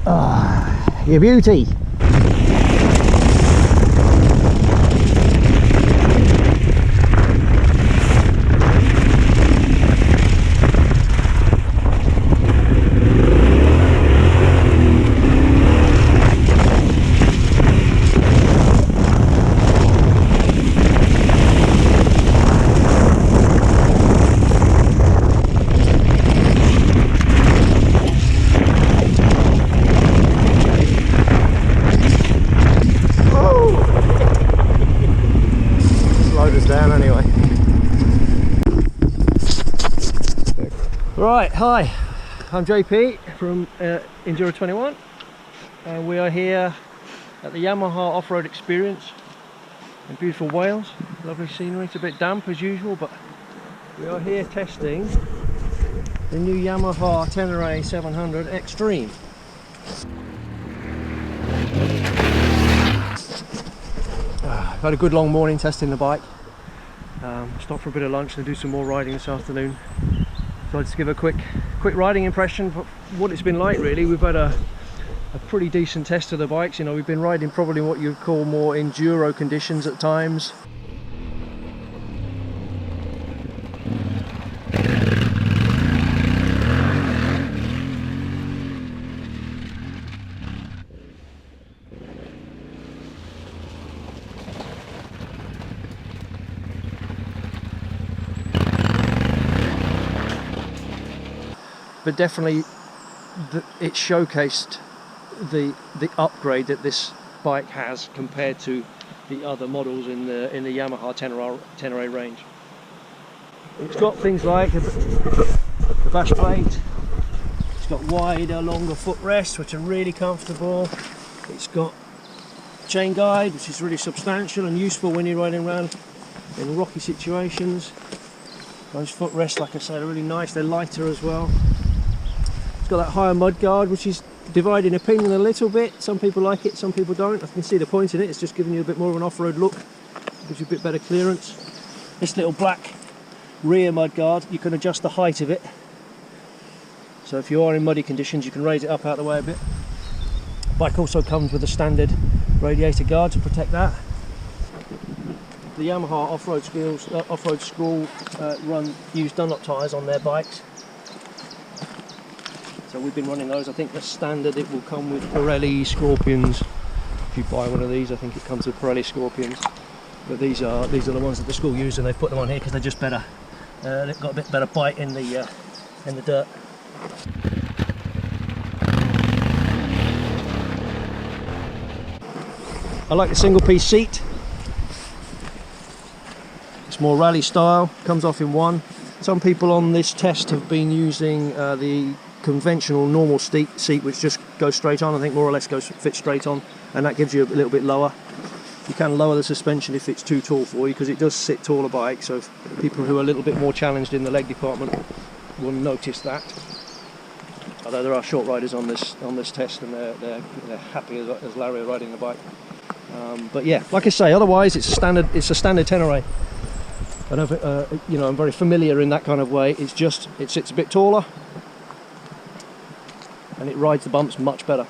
You beauty. Right, hi, I'm JP from Enduro 21 and we are here at the Yamaha off-road experience in beautiful Wales. Lovely scenery. It's a bit damp as usual, but we are here testing the new Yamaha Tenere 700 Extreme. I've had a good long morning testing the bike. Stopped for a bit of lunch and do some more riding this afternoon. So I'll just give a quick riding impression of what it's been like really. We've had a pretty decent test of the bikes. You know, we've been riding probably what you'd call more enduro conditions at times. But definitely it showcased the upgrade that this bike has compared to the other models in the Yamaha Tenere range. It's got things like the bash plate, it's got wider, longer footrests which are really comfortable, it's got chain guide which is really substantial and useful when you're riding around in rocky situations. Those footrests, like I said, are really nice, they're lighter as well. Got that higher mudguard which is dividing opinion a little bit. Some people like it, some people don't. I can see the point in it. It's just giving you a bit more of an off-road look, gives you a bit better clearance. This little black rear mudguard, you can adjust the height of it, so if you are in muddy conditions you can raise it up out of the way a bit. The bike also comes with a standard radiator guard to protect that. The Yamaha off-road school use Dunlop tyres on their bikes. So we've been running those. I think the standard it will come with Pirelli Scorpions. If you buy one of these, I think it comes with Pirelli Scorpions. But these are the ones that the school use, and they've put them on here because they're just better. They've got a bit better bite in the dirt. I like the single piece seat. It's more rally style. Comes off in one. Some people on this test have been using the conventional normal seat which just goes straight on. I think more or less fits straight on, and that gives you a little bit lower. You can lower the suspension if it's too tall for you, because it does sit taller bike, so people who are a little bit more challenged in the leg department will notice that. Although there are short riders on this test and they're happy as Larry are riding the bike. But yeah, like I say, otherwise it's a standard Tenere. You know, I'm very familiar in that kind of way. It's just it sits a bit taller and it rides the bumps much better.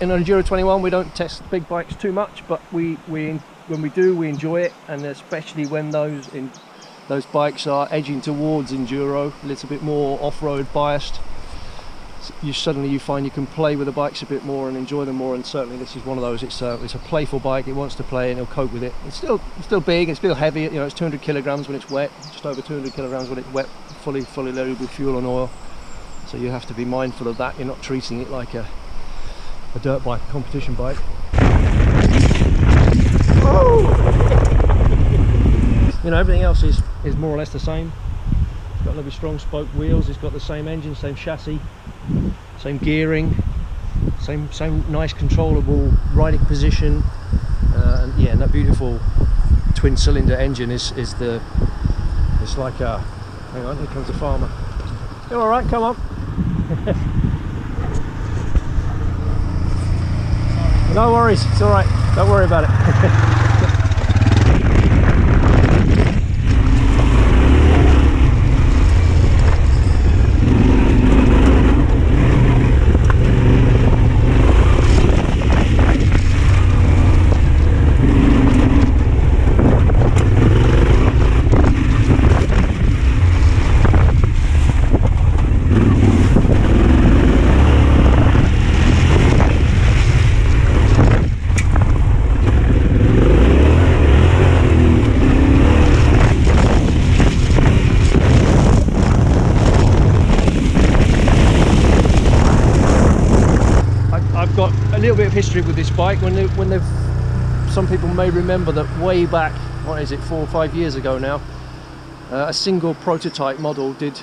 In Enduro 21 we don't test big bikes too much, but when we do, we enjoy it, and especially when those bikes are edging towards enduro, a little bit more off-road biased. You find you can play with the bikes a bit more and enjoy them more, and certainly this is one of those. It's a playful bike. It wants to play and it'll cope with it. It's still big, it's still heavy. You know, it's 200 kilograms when it's wet, just over 200 kilograms when it's wet, fully loaded with fuel and oil. So you have to be mindful of that. You're not treating it like a dirt bike, a competition bike. You know, everything else is more or less the same. It's got lovely strong spoke wheels, it's got the same engine, same chassis, same gearing, same nice controllable riding position, and yeah, and that beautiful twin cylinder engine is like a Hang on, here comes the farmer. You all right? Come on. No worries, it's all right. Don't worry about it. Bit of history with this bike. Some people may remember that way back, what is it, 4 or 5 years ago now, a single prototype model did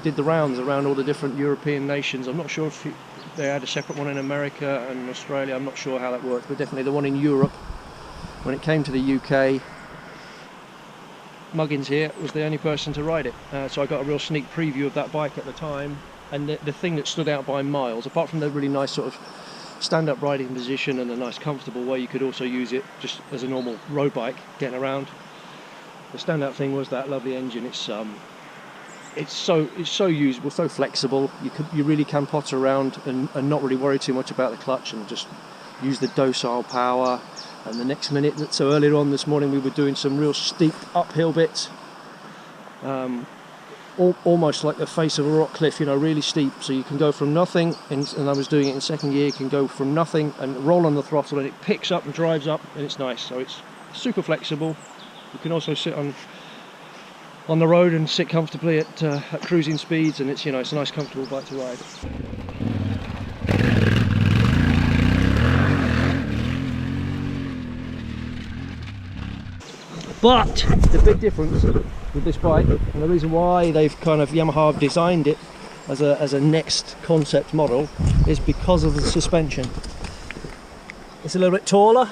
the rounds around all the different European nations. I'm not sure if they had a separate one in America and Australia. I'm not sure how that worked, but definitely the one in Europe. When it came to the UK, Muggins here was the only person to ride it, so I got a real sneak preview of that bike at the time. And the thing that stood out by miles, apart from the really nice sort of stand-up riding position and a nice comfortable way you could also use it just as a normal road bike getting around, the standout thing was that lovely engine. It's so usable, so flexible. You really can potter around and not really worry too much about the clutch and just use the docile power. And the next minute, so earlier on this morning we were doing some real steep uphill bits, almost like the face of a rock cliff, you know, really steep. So you can go from nothing, and I was doing it in second gear, you can go from nothing and roll on the throttle and it picks up and drives up, and it's nice. So it's super flexible. You can also sit on the road and sit comfortably at cruising speeds, and it's, you know, it's a nice comfortable bike to ride. But the big difference with this bike, and the reason why they've kind of Yamaha designed it as a next concept model, is because of the suspension. It's a little bit taller,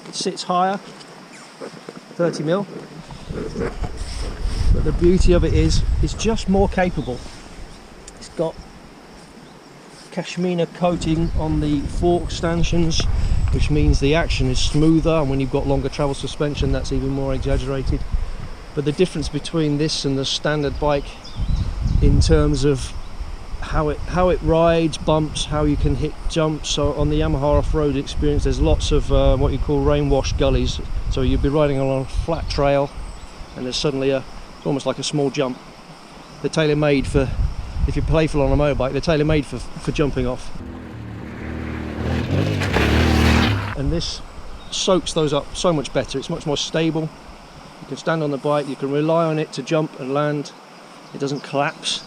it sits higher, 30mm, but the beauty of it is it's just more capable. It's got cashmere coating on the fork stanchions, which means the action is smoother, and when you've got longer travel suspension that's even more exaggerated. But the difference between this and the standard bike in terms of how it rides, bumps, how you can hit jumps. So on the Yamaha off-road experience, there's lots of what you call rain-wash gullies. So you'll be riding along a flat trail and there's suddenly it's almost like a small jump. They're tailor-made for, if you're playful on a motorbike, they're tailor-made for jumping off. And this soaks those up so much better. It's much more stable. You can stand on the bike, you can rely on it to jump and land. It doesn't collapse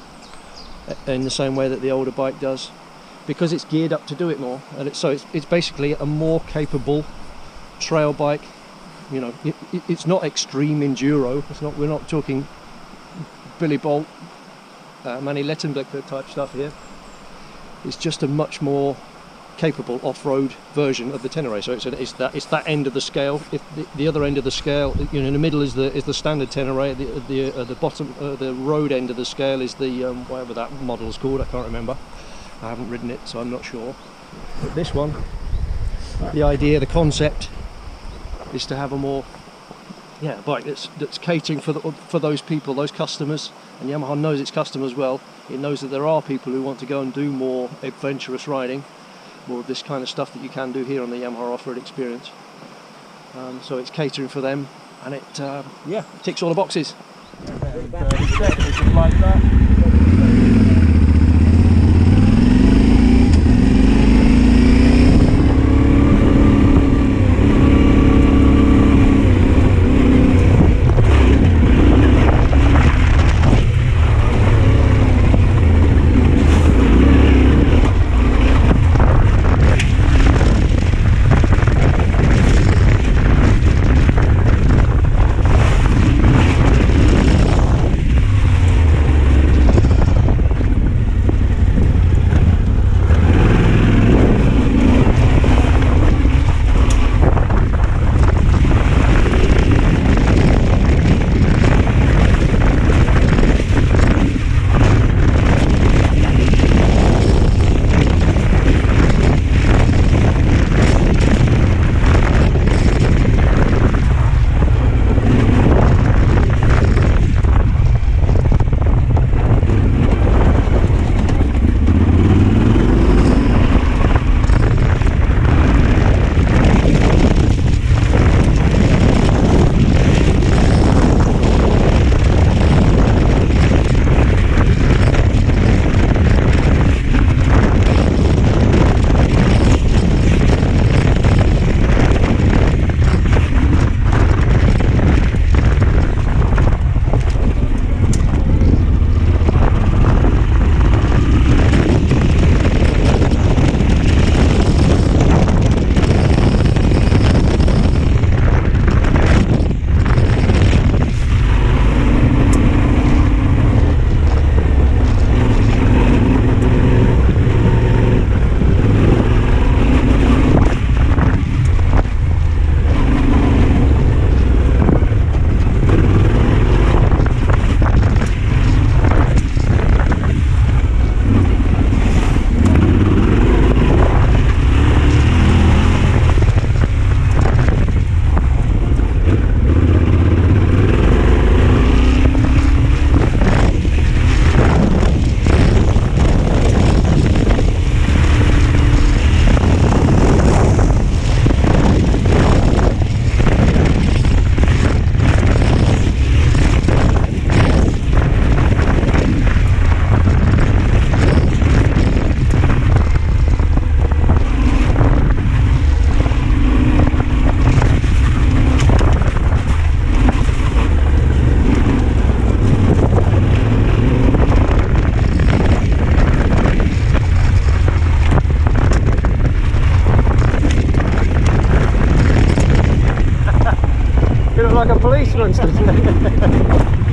in the same way that the older bike does, because it's geared up to do it more. And it's basically a more capable trail bike. You know, it's not extreme enduro. We're not talking Billy Bolt, Manny Lettenbecker type stuff here. It's just a much more capable off-road version of the Tenere. So it's that end of the scale. If the other end of the scale, you know, in the middle is the standard Tenere. The bottom, the road end of the scale is the whatever that model is called. I can't remember. I haven't ridden it, so I'm not sure. But this one, the idea, the concept, is to have a more bike that's catering for those people, those customers. And Yamaha knows its customers well. It knows that there are people who want to go and do more adventurous riding, more of this kind of stuff that you can do here on the Yamaha off-road experience. So it's catering for them, and it ticks all the boxes. Like that. like a policeman stood there.